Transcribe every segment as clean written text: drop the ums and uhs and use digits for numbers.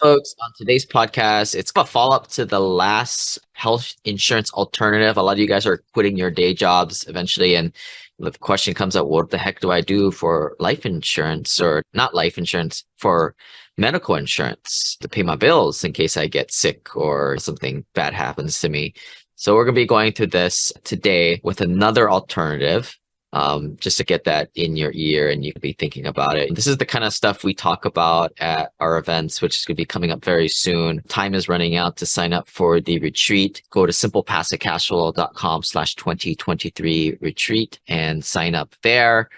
Folks, on today's podcast, it's a follow up to the last health insurance alternative. A lot of you guys are quitting your day jobs eventually, and the question comes up, what the heck do I do for life insurance, or not life insurance, for medical insurance to pay my bills in case I get sick or something bad happens to me? So we're going to be going through this today with another alternative, just to get that in your ear and you can be thinking about it. This is the kind of stuff we talk about at our events, which is going to be coming up very soon. Time is running out to sign up for the retreat. Go to simplepassivecashflow.com/2023 retreat and sign up there.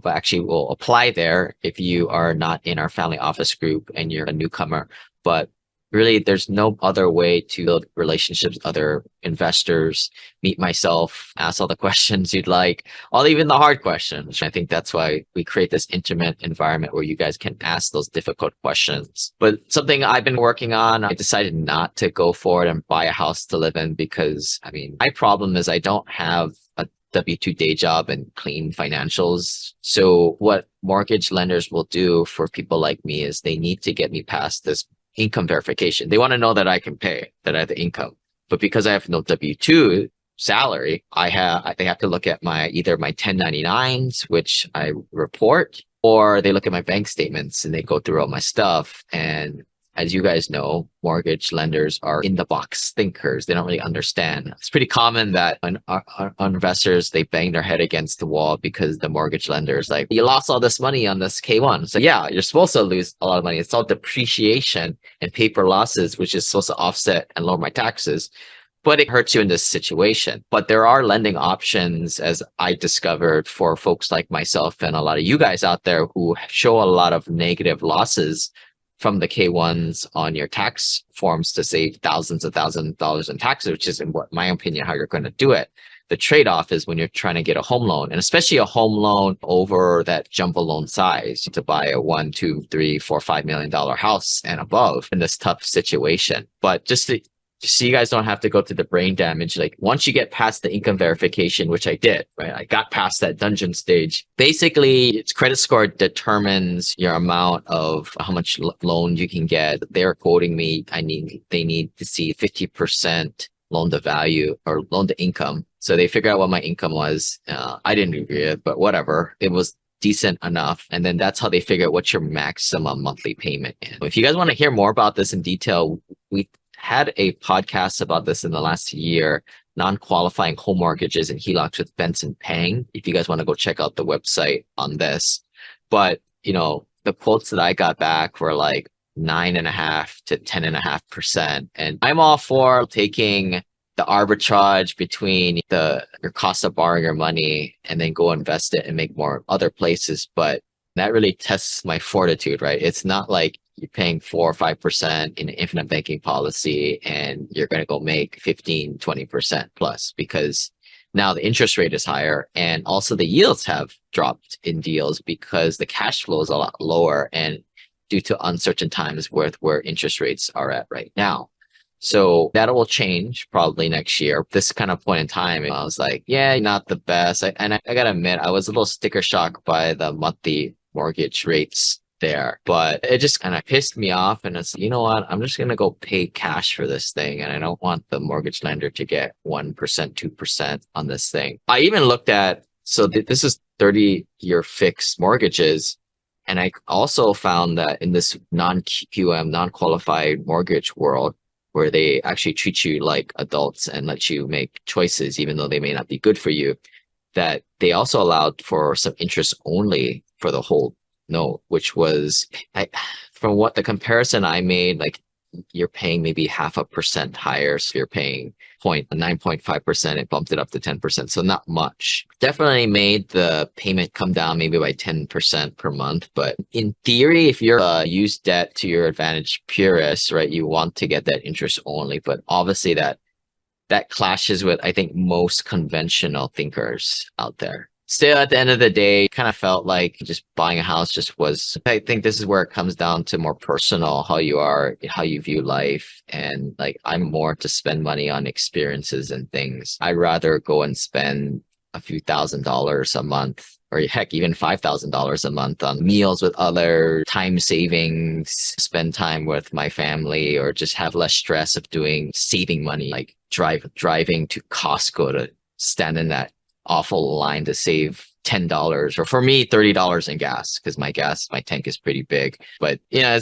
Actually, we'll apply there if you are not in our family office group and you're a newcomer. But really, there's no other way to build relationships with other investors, meet myself, ask all the questions you'd like, all even the hard questions. I think that's why we create this intimate environment where you guys can ask those difficult questions. But something I've been working on, I decided not to go for it and buy a house to live in because, my problem is I don't have a W-2 day job and clean financials. So what mortgage lenders will do for people like me is they need to get me past this income verification. They want to know that I can pay, that I have the income. But because I have no W-2 salary, they have to look at either my 1099s, which I report, or they look at my bank statements and they go through all my stuff. And as you guys know, mortgage lenders are in the box thinkers. They don't really understand. It's pretty common that when our investors, they bang their head against the wall because the mortgage lender is like, you lost all this money on this K1. So yeah, you're supposed to lose a lot of money. It's all depreciation and paper losses, which is supposed to offset and lower my taxes. But it hurts you in this situation. But there are lending options, as I discovered, for folks like myself and a lot of you guys out there who show a lot of negative losses from the K1s on your tax forms to save thousands of dollars in taxes, which is, in my opinion, how you're going to do it. The trade-off is when you're trying to get a home loan, and especially a home loan over that jumbo loan size to buy a $1, $2, $3, $4, $5 million house and above in this tough situation. But just so you guys don't have to go through the brain damage, like once you get past the income verification, which I did, right? I got past that dungeon stage. Basically, its credit score determines your amount of how much loan you can get. They're quoting me, they need to see 50% loan to value or loan to income. So they figured out what my income was. I didn't agree with it, but whatever. It was decent enough. And then that's how they figure out what your maximum monthly payment is. If you guys want to hear more about this in detail, we had a podcast about this in the last year, non-qualifying home mortgages and HELOCs with Benson Pang. If you guys want to go check out the website on this. But, the quotes that I got back were like 9.5% to 10.5%. And I'm all for taking the arbitrage between your cost of borrowing your money and then go invest it and make more other places. But that really tests my fortitude, right? It's not like you're paying 4 or 5% in an infinite banking policy and you're going to go make 15, 20% plus, because now the interest rate is higher and also the yields have dropped in deals because the cash flow is a lot lower and due to uncertain times with where interest rates are at right now. So that will change probably next year. This kind of point in time, I was like, yeah, not the best. I got to admit, I was a little sticker shocked by the monthly mortgage rates there, but it just kind of pissed me off. And it's, you know what, I'm just going to go pay cash for this thing. And I don't want the mortgage lender to get 1%, 2% on this thing. I even looked at, this is 30-year fixed mortgages. And I also found that in this non-QM, non-qualified mortgage world, where they actually treat you like adults and let you make choices, even though they may not be good for you, that they also allowed for some interest only for the whole note, which was, from what the comparison I made, like you're paying maybe 0.5% higher. So you're paying 9.5%, it bumped it up to 10%. So not much. Definitely made the payment come down maybe by 10% per month. But in theory, if you're use debt to your advantage purist, right, you want to get that interest only. But obviously that clashes with, I think, most conventional thinkers out there. Still, at the end of the day, kind of felt like just buying a house I think this is where it comes down to more personal, how you are, how you view life. And like, I'm more to spend money on experiences and things. I'd rather go and spend a few $1,000s a month or heck, even $5,000 a month on meals with other time savings, spend time with my family, or just have less stress of saving money, like driving to Costco to stand in that awful line to save $10, or for me, $30 in gas, because my tank is pretty big. But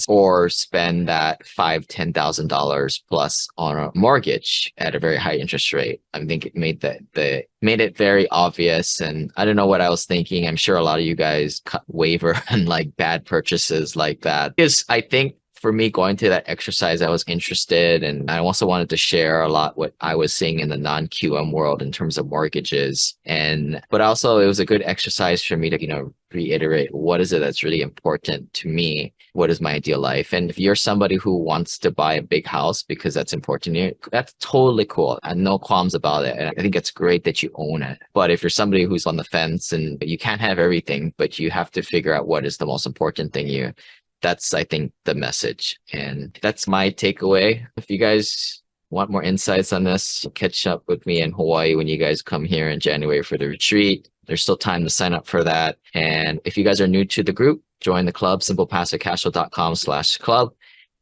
or spend that $10,000 plus on a mortgage at a very high interest rate. I think it made it very obvious. And I don't know what I was thinking. I'm sure a lot of you guys waver on like bad purchases like that. Because I think for me, going to that exercise, I was interested, and I also wanted to share a lot what I was seeing in the non-QM world in terms of mortgages. But also it was a good exercise for me to, reiterate what is it that's really important to me? What is my ideal life? And if you're somebody who wants to buy a big house because that's important to you, that's totally cool. I have no qualms about it. And I think it's great that you own it. But if you're somebody who's on the fence and you can't have everything, but you have to figure out what is the most important thing that's, I think, the message. And that's my takeaway. If you guys want more insights on this, catch up with me in Hawaii when you guys come here in January for the retreat. There's still time to sign up for that. And if you guys are new to the group, join the club, SimplePassiveCashflow.com/club.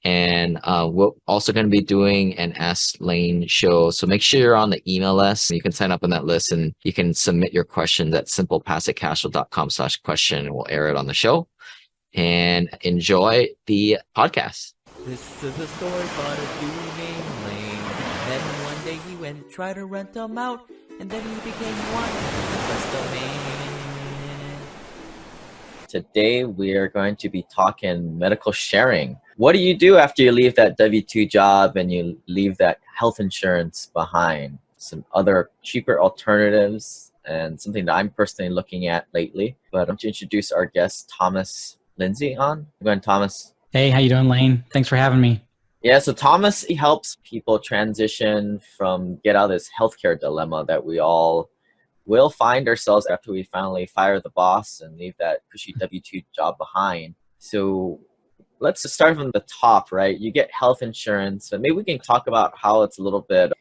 And we're also going to be doing an Ask Lane show. So make sure you're on the email list. You can sign up on that list and you can submit your questions at SimplePassiveCashflow.com/question. We'll air it on the show. And enjoy the podcast. This is a story about a dude named Lane. Then one day he went and tried to rent them out, and then he became one with the best domain. Today we are going to be talking medical sharing. What do you do after you leave that W-2 job and you leave that health insurance behind? Some other cheaper alternatives and something that I'm personally looking at lately. But I'm going to introduce our guest, Thomas Lindsay on. Go ahead, Thomas. Hey, how you doing, Lane? Thanks for having me. Yeah, so Thomas, he helps people transition get out of this healthcare dilemma that we all will find ourselves after we finally fire the boss and leave that cushy W-2 job behind. So let's just start from the top, right? You get health insurance, and maybe we can talk about how it's a little bit,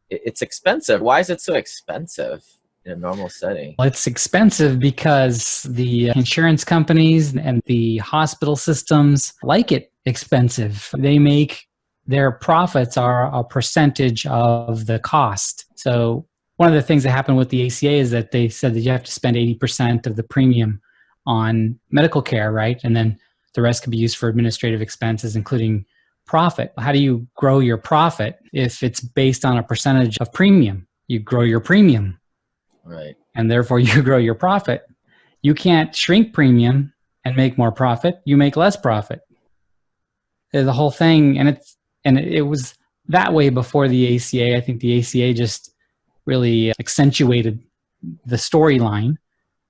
it's expensive. Why is it so expensive in a normal setting? Well, it's expensive because the insurance companies and the hospital systems like it expensive. They make their profits are a percentage of the cost. So one of the things that happened with the ACA is that they said that you have to spend 80% of the premium on medical care, right? And then the rest can be used for administrative expenses, including profit. How do you grow your profit if it's based on a percentage of premium? You grow your premium. Right. And therefore you grow your profit. You can't shrink premium and make more profit. You make less profit. The whole thing, and it was that way before the ACA. I think the ACA just really accentuated the storyline,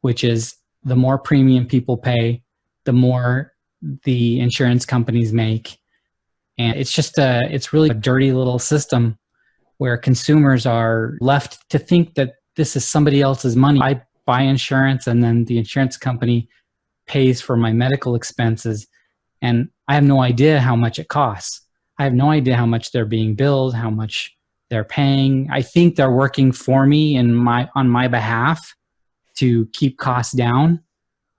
which is the more premium people pay, the more the insurance companies make. And it's really a dirty little system where consumers are left to think that this is somebody else's money. I buy insurance and then the insurance company pays for my medical expenses, and I have no idea how much it costs. I have no idea how much they're being billed, how much they're paying. I think they're working for me on my behalf to keep costs down,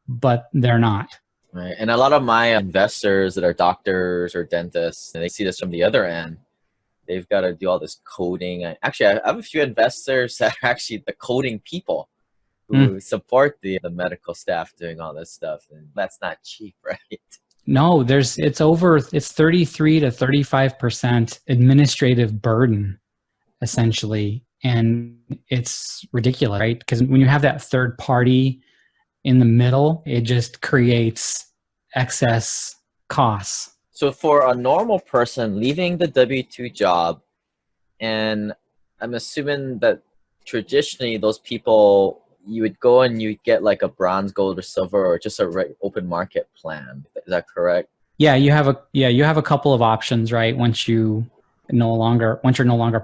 but they're not. Right. And a lot of my investors that are doctors or dentists, and they see this from the other end. They've got to do all this coding. Actually, I have a few investors that are actually the coding people who support the medical staff doing all this stuff. And that's not cheap, right? No, it's 33 to 35% administrative burden, essentially. And it's ridiculous, right? Because when you have that third party in the middle, it just creates excess costs. So for a normal person leaving the W-2 job, and I'm assuming that traditionally those people, you would go and you get like a bronze, gold, or silver, or just a open market plan. Is that correct? Yeah, you have a couple of options, right? Once you're no longer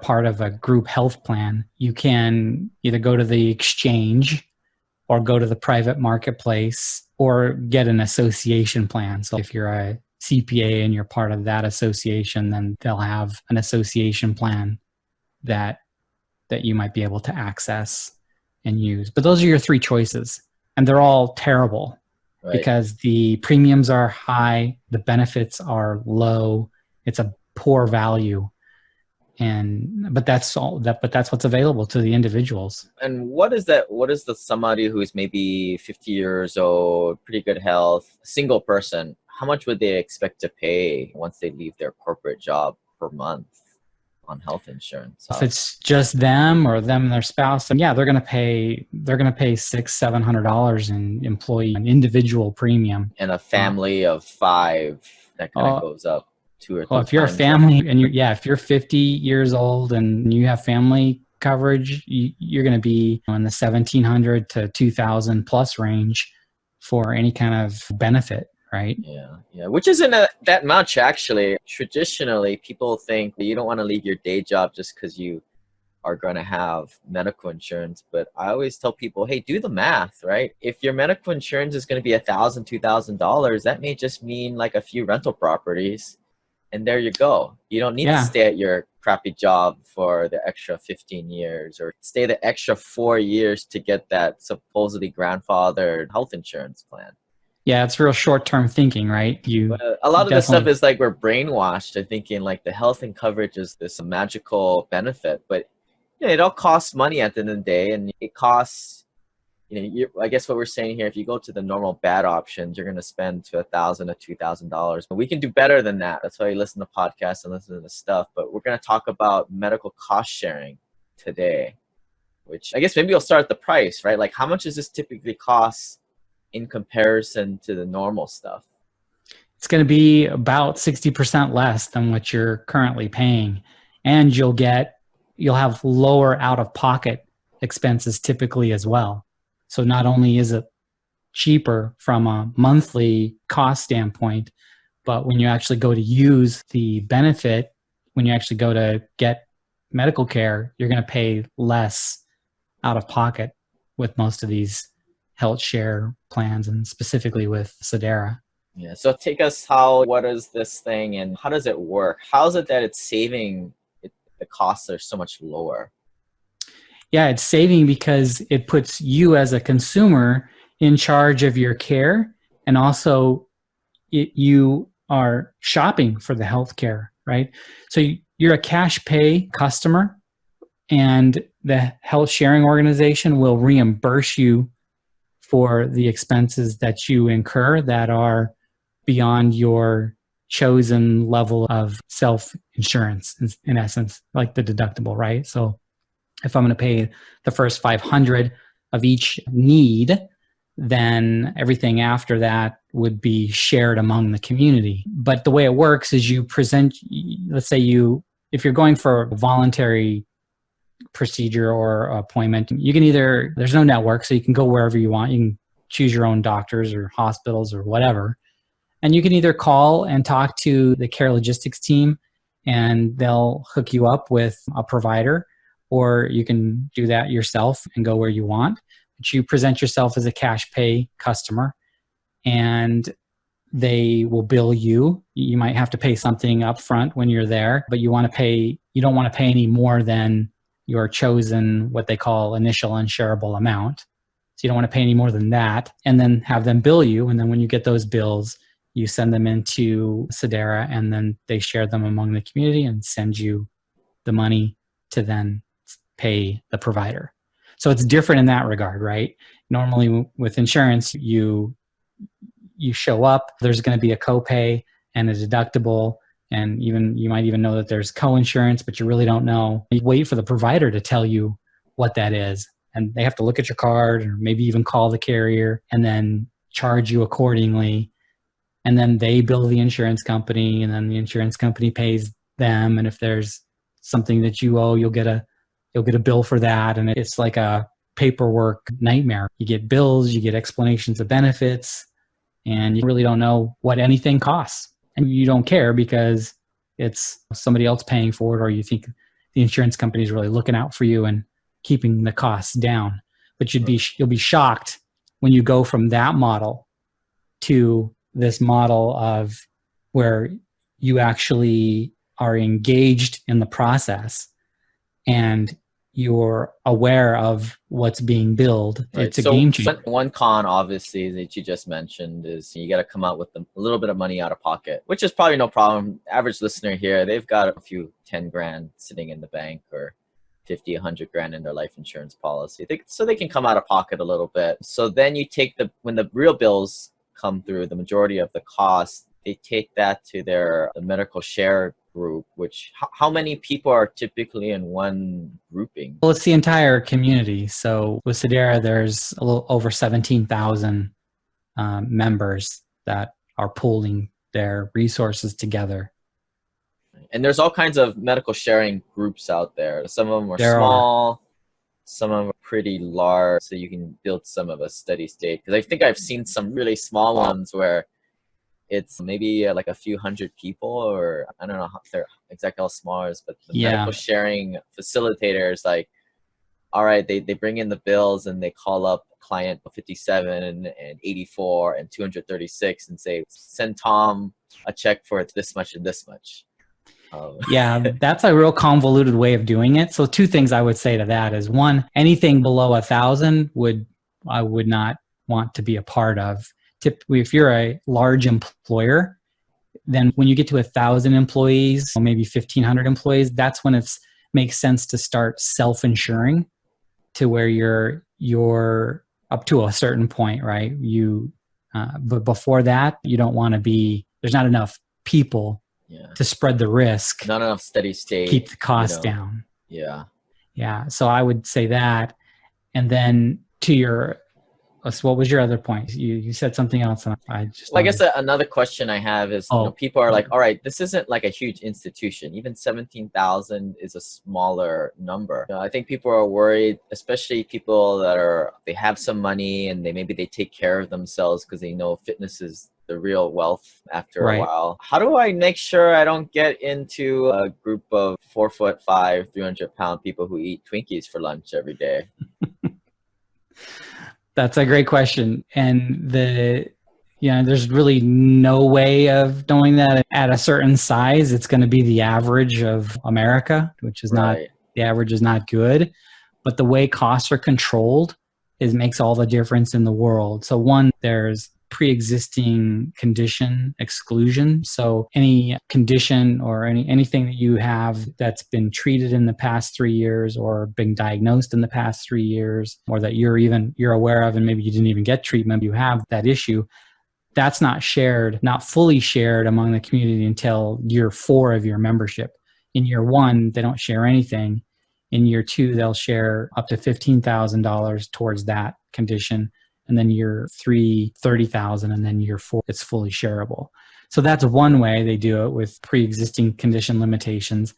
part of a group health plan, you can either go to the exchange or go to the private marketplace or get an association plan. So if you're a CPA and you're part of that association, then they'll have an association plan that you might be able to access and use. But those are your three choices. and they're all terrible Right. because the premiums are high, the benefits are low, it's a poor value. But that's what's available to the individuals. And what is that? What is the somebody who is maybe 50 years old, pretty good health, single person? How much would they expect to pay once they leave their corporate job per month on health insurance? If it's just them or them and their spouse, then yeah, they're gonna pay $600-700 in employee and individual premium. And a family of 5, that kind of goes up 2 or 3 Well, if you're a times. family and if you're 50 years old and you have family coverage, you're going to be in the 1,700 to 2,000 plus range for any kind of benefit, right? Yeah, which isn't that much actually. Traditionally, people think that you don't want to leave your day job just because you are going to have medical insurance. But I always tell people, hey, do the math, right? If your medical insurance is going to be $1,000, $2,000, that may just mean like a few rental properties. And there you go. You don't need to stay at your crappy job for the extra 15 years or stay the extra 4 years to get that supposedly grandfathered health insurance plan. Yeah, it's real short-term thinking, right? A lot of this stuff is like we're brainwashed to thinking like the health and coverage is this magical benefit, but it all costs money at the end of the day, and it costs. I guess what we're saying here, if you go to the normal bad options, you're going to spend to $1,000 to $2,000. But we can do better than that. That's why you listen to podcasts and listen to this stuff. But we're going to talk about medical cost sharing today, which I guess maybe we'll start at the price, right? Like how much does this typically cost in comparison to the normal stuff? It's going to be about 60% less than what you're currently paying. And you'll have lower out-of-pocket expenses typically as well. So not only is it cheaper from a monthly cost standpoint, but when you actually go to use the benefit, when you actually go to get medical care, you're going to pay less out of pocket with most of these health share plans, and specifically with Sedera. Yeah. So take us what is this thing and how does it work? How is it that it's saving the costs are so much lower? Yeah, it's saving because it puts you as a consumer in charge of your care, and also you are shopping for the healthcare, right? So you're a cash pay customer, and the health sharing organization will reimburse you for the expenses that you incur that are beyond your chosen level of self-insurance, in essence, like the deductible, right? So if I'm going to pay the first 500 of each need, then everything after that would be shared among the community. But the way it works is you present, let's say if you're going for a voluntary procedure or appointment, you can there's no network, so you can go wherever you want. You can choose your own doctors or hospitals or whatever. And you can either call and talk to the care logistics team, and they'll hook you up with a provider, or you can do that yourself and go where you want. But you present yourself as a cash pay customer, and they will bill you. You might have to pay something up front when you're there, but you don't want to pay any more than your chosen, what they call initial unshareable amount. So you don't want to pay any more than that, and then have them bill you. And then when you get those bills, you send them into Sedera, and then they share them among the community and send you the money to then pay the provider. So it's different in that regard, right? Normally with insurance, you show up, there's going to be a copay and a deductible, and you might even know that there's co-insurance, but you really don't know. You wait for the provider to tell you what that is, and they have to look at your card or maybe even call the carrier and then charge you accordingly. And then they bill the insurance company, and then the insurance company pays them. And if there's something that you owe, you'll get a bill for that. And it's like a paperwork nightmare. You get bills, you get explanations of benefits, and you really don't know what anything costs. And you don't care because it's somebody else paying for it, or you think the insurance company is really looking out for you and keeping the costs down. But you'll be shocked when you go from that model to this model of where you actually are engaged in the process, and you're aware of what's being billed. Right. It's a So game changer. one con, obviously, that you just mentioned is you got to come out with a little bit of money out of pocket, which is probably no problem. Average listener here, they've got a few 10 grand sitting in the bank or 50, 100 grand in their life insurance policy. So they can come out of pocket a little bit. So then you take when the real bills come through, the majority of the cost, they take that to the medical share group, which how many people are typically in one grouping? Well, it's the entire community. So with Sedera, there's a little over 17,000 members that are pooling their resources together. And there's all kinds of medical sharing groups out there. Some of them are There small, some of them are pretty large, so you can build some of a steady state. Because I think I've seen some really small ones where it's maybe like a few hundred people, or I don't know how they're exactly how small it is, but the medical sharing facilitators, like, all right, they bring in the bills and they call up client 57 and 84 and 236 and say, send Tom a check for this much and this much. Yeah, that's a real convoluted way of doing it. So two things I would say to that is, one, anything below 1,000 I would not want to be a part of. Typically, if you're a large employer, then when you get to 1,000 employees, or maybe 1,500 employees, that's when it makes sense to start self-insuring to where you're up to a certain point, right? But before that, you don't want to be. There's not enough people to spread the risk. Not enough steady state. Keep the costs down. Yeah. Yeah. So I would say that. And then so what was your other point? You said something else. And I guess another question I have is, people are like, all right, this isn't like a huge institution. Even 17,000 is a smaller number. I think people are worried, especially people that they have some money and maybe they take care of themselves because they know fitness is the real wealth after a while. How do I make sure I don't get into a group of 4'5", 300-pound people who eat Twinkies for lunch every day? That's a great question. And there's really no way of knowing that. At a certain size, it's going to be the average of America, which is not, the average is not good. But the way costs are controlled makes all the difference in the world. So one, there's pre-existing condition exclusion. So any condition or anything that you have that's been treated in the past 3 years or been diagnosed in the past 3 years, or that you're aware of and maybe you didn't even get treatment, you have that issue, that's not fully shared among the community until year 4 of your membership. In year 1, they don't share anything. In year 2, they'll share up to $15,000 towards that condition. And then year 3, 30,000, and then year 4, it's fully shareable. So that's one way they do it, with pre-existing condition limitations.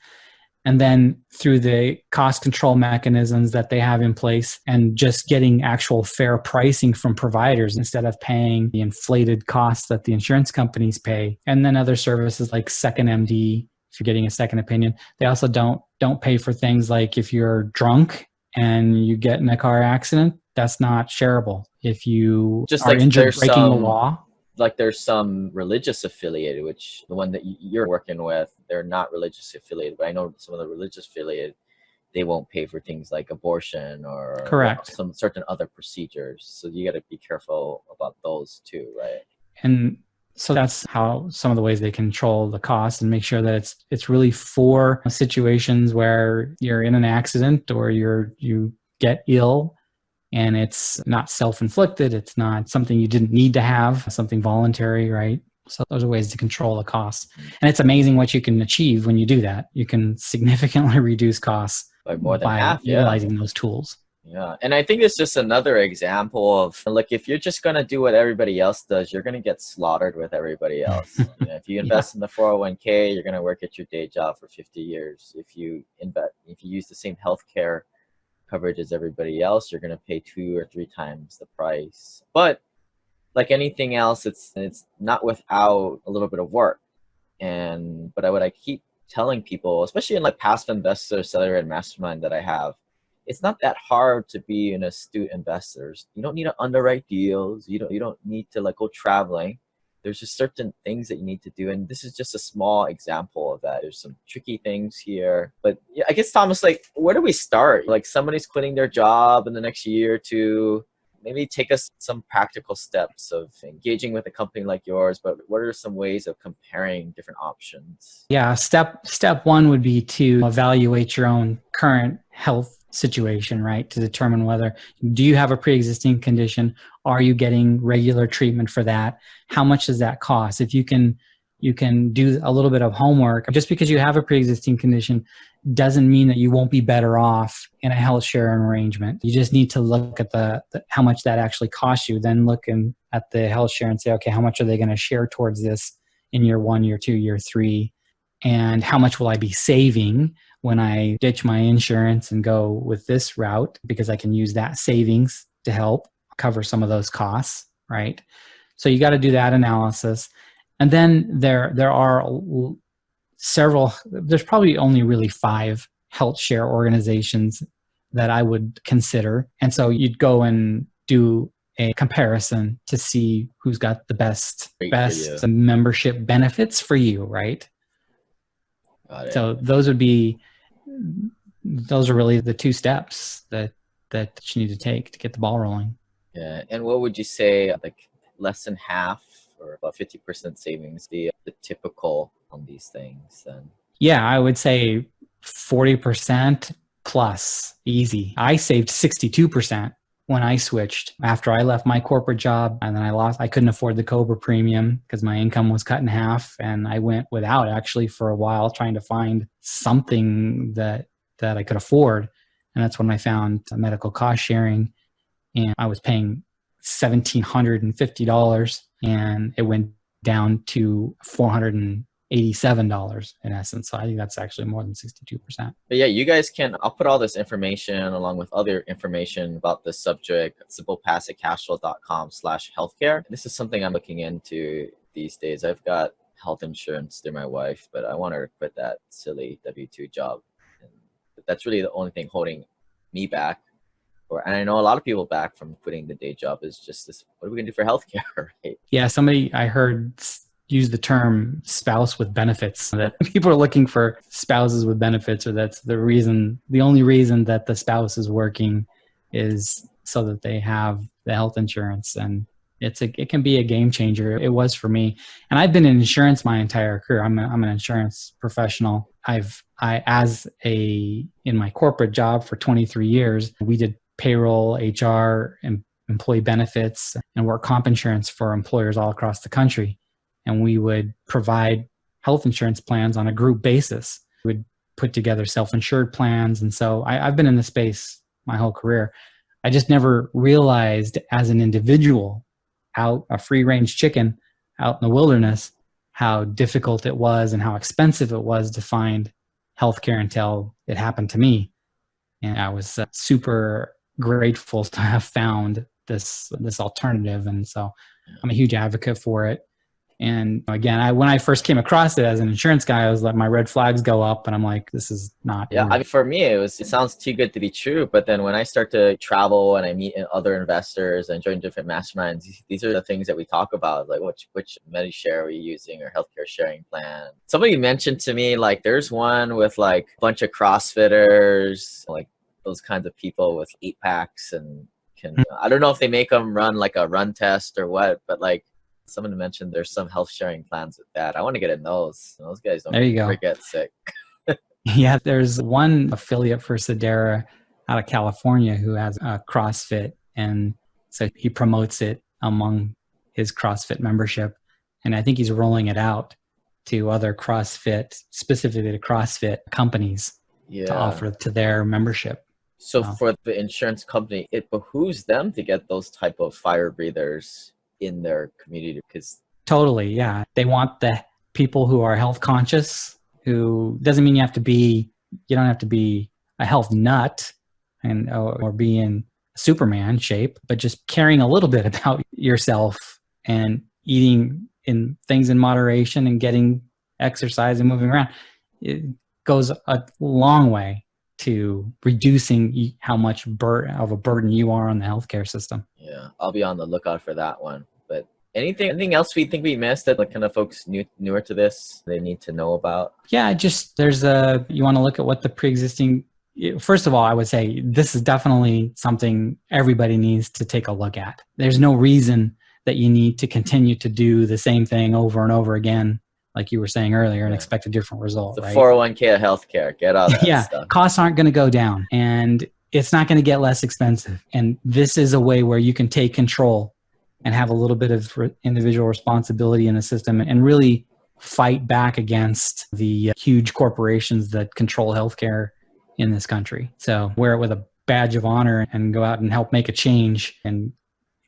And then through the cost control mechanisms that they have in place, and just getting actual fair pricing from providers instead of paying the inflated costs that the insurance companies pay. And then other services like Second MD, if you're getting a second opinion. They also don't pay for things like if you're drunk and you get in a car accident, that's not shareable. If you are injured breaking the law. Like there's some religious affiliated, which the one that you're working with, they're not religious affiliated, but I know some of the religious affiliated, they won't pay for things like abortion or some certain other procedures. So you got to be careful about those too, right? And so that's how some of the ways they control the cost and make sure that it's really for situations where you're in an accident or you get ill. And it's not self-inflicted. It's not something you didn't need to have, something voluntary, right? So those are ways to control the costs. And it's amazing what you can achieve when you do that. You can significantly reduce costs by more than half, utilizing those tools. Yeah. And I think it's just another example of, like, if you're just going to do what everybody else does, you're going to get slaughtered with everybody else. If you invest in the 401k, you're going to work at your day job for 50 years. If you use the same healthcare coverage as everybody else, you're going to pay 2 or 3 times the price. But like anything else, it's not without a little bit of work. But I keep telling people, especially in like past Investor Accelerator and mastermind that I have, it's not that hard to be an astute investor. You don't need to underwrite deals. You don't need to like go traveling. there's just certain things that you need to do. And this is just a small example of that. There's some tricky things here. But yeah, I guess, Thomas, like, where do we start? Like, somebody's quitting their job in the next year or two. Maybe take us some practical steps of engaging with a company like yours, but what are some ways of comparing different options? Yeah, step one would be to evaluate your own current health situation, right? To determine whether, do you have a pre-existing condition? Are you getting regular treatment for that? How much does that cost? If you can do a little bit of homework. Just because you have a pre-existing condition doesn't mean that you won't be better off in a health sharing arrangement. You just need to look at the how much that actually costs you, then look at the health share and say, okay, how much are they going to share towards this in year 1, year 2, year 3? And how much will I be saving when I ditch my insurance and go with this route, because I can use that savings to help cover some of those costs, right? So you got to do that analysis. And then there are several, there's probably only really 5 health share organizations that I would consider. And so you'd go and do a comparison to see who's got the best membership benefits for you, right? Got it. So those are really the 2 steps that you need to take to get the ball rolling. Yeah. And what would you say, like less than half or about 50% savings, the typical on these things then? Yeah, I would say 40% plus, easy. I saved 62% when I switched after I left my corporate job, and then I couldn't afford the COBRA premium because my income was cut in half, and I went without actually for a while trying to find something that I could afford. And that's when I found medical cost sharing, and I was paying $1,750, and it went down to $487 in essence. So I think that's actually more than 62%. But yeah, you guys I'll put all this information along with other information about this subject at SimplePassiveCashflow.com/healthcare. This is something I'm looking into these days. I've got health insurance through my wife, but I want her to quit that silly W-2 job. And that's really the only thing holding me back. And I know a lot of people back from quitting the day job is just this, what are we gonna do for healthcare, right? Yeah, somebody I heard use the term spouse with benefits, that people are looking for spouses with benefits, or that's the only reason that the spouse is working is so that they have the health insurance. And it can be a game changer. It was for me. And I've been in insurance my entire career. I'm an insurance professional. In my corporate job for 23 years, we did payroll, HR, and employee benefits and work comp insurance for employers all across the country. And we would provide health insurance plans on a group basis. We would put together self-insured plans. And so I've been in the space my whole career. I just never realized as an individual out a free-range chicken out in the wilderness how difficult it was and how expensive it was to find healthcare until it happened to me. And I was super grateful to have found this alternative. And so I'm a huge advocate for it. And again, when I first came across it as an insurance guy, I was like, my red flags go up, and I'm like, this is not. Yeah, I mean, for me, it sounds too good to be true. But then when I start to travel and I meet other investors and join different masterminds, these are the things that we talk about, like which MediShare are you using or healthcare sharing plan. Somebody mentioned to me, like, there's one with like a bunch of CrossFitters, like those kinds of people with 8-packs and I don't know if they make them run like a run test or what, but like, someone mentioned there's some health sharing plans with that. I want to get in those. Those guys don't ever get sick. Yeah, there's one affiliate for Sedera out of California who has a CrossFit, and so he promotes it among his CrossFit membership. And I think he's rolling it out to other CrossFit, specifically to CrossFit companies to offer to their membership. So for the insurance company, it behooves them to get those type of fire breathers in their community, because totally, yeah, they want the people who are health conscious, who doesn't mean you don't have to be a health nut and or be in Superman shape, but just caring a little bit about yourself and eating things in moderation and getting exercise and moving around. It goes a long way to reducing how much of a burden you are on the healthcare system. Yeah, I'll be on the lookout for that one. But Anything else we think we missed that like kind of folks newer to this they need to know about? Yeah, just you want to look at what the pre-existing, first of all, I would say this is definitely something everybody needs to take a look at. There's no reason that you need to continue to do the same thing over and over again, like you were saying earlier, and expect a different result. The right? 401k of healthcare, get out of that yeah, stuff. Costs aren't going to go down, and it's not going to get less expensive. And this is a way where you can take control and have a little bit of individual responsibility in the system and really fight back against the huge corporations that control healthcare in this country. So wear it with a badge of honor and go out and help make a change. And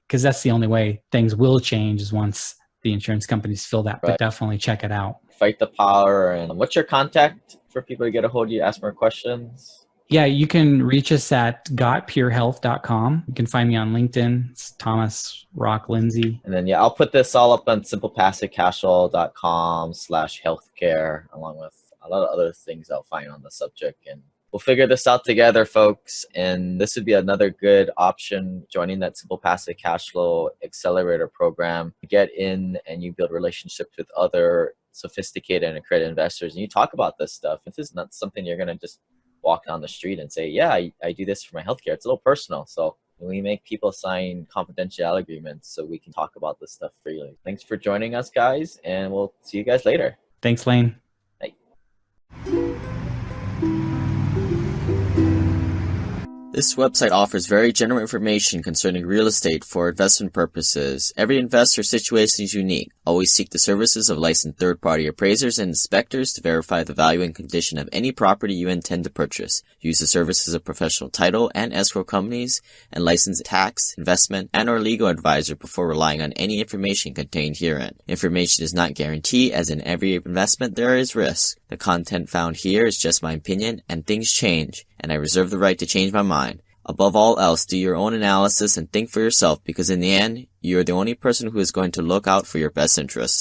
because that's the only way things will change is once the insurance companies feel that. But definitely check it out. Fight the power. And what's your contact for people to get a hold of you, ask more questions? Yeah, you can reach us at gotpurehealth.com. You can find me on LinkedIn. It's Thomas Rock Lindsay. And then, I'll put this all up on SimplePassiveCashflow.com/healthcare, along with a lot of other things I'll find on the subject. And we'll figure this out together, folks. And this would be another good option, joining that Simple Passive Cashflow Accelerator program. You get in and you build relationships with other sophisticated and accredited investors. And you talk about this stuff. This is not something you're going to just walk down the street and say, yeah, I do this for my healthcare. It's a little personal. So we make people sign confidential agreements so we can talk about this stuff freely. Thanks for joining us, guys, and we'll see you guys later. Thanks, Lane. Bye. This website offers very general information concerning real estate for investment purposes. Every investor situation is unique. Always seek the services of licensed third-party appraisers and inspectors to verify the value and condition of any property you intend to purchase. Use the services of professional title and escrow companies and licensed tax, investment, and or legal advisor before relying on any information contained herein. Information is not guaranteed, as in every investment there is risk. The content found here is just my opinion, and things change, and I reserve the right to change my mind. Above all else, do your own analysis and think for yourself, because in the end, you are the only person who is going to look out for your best interests.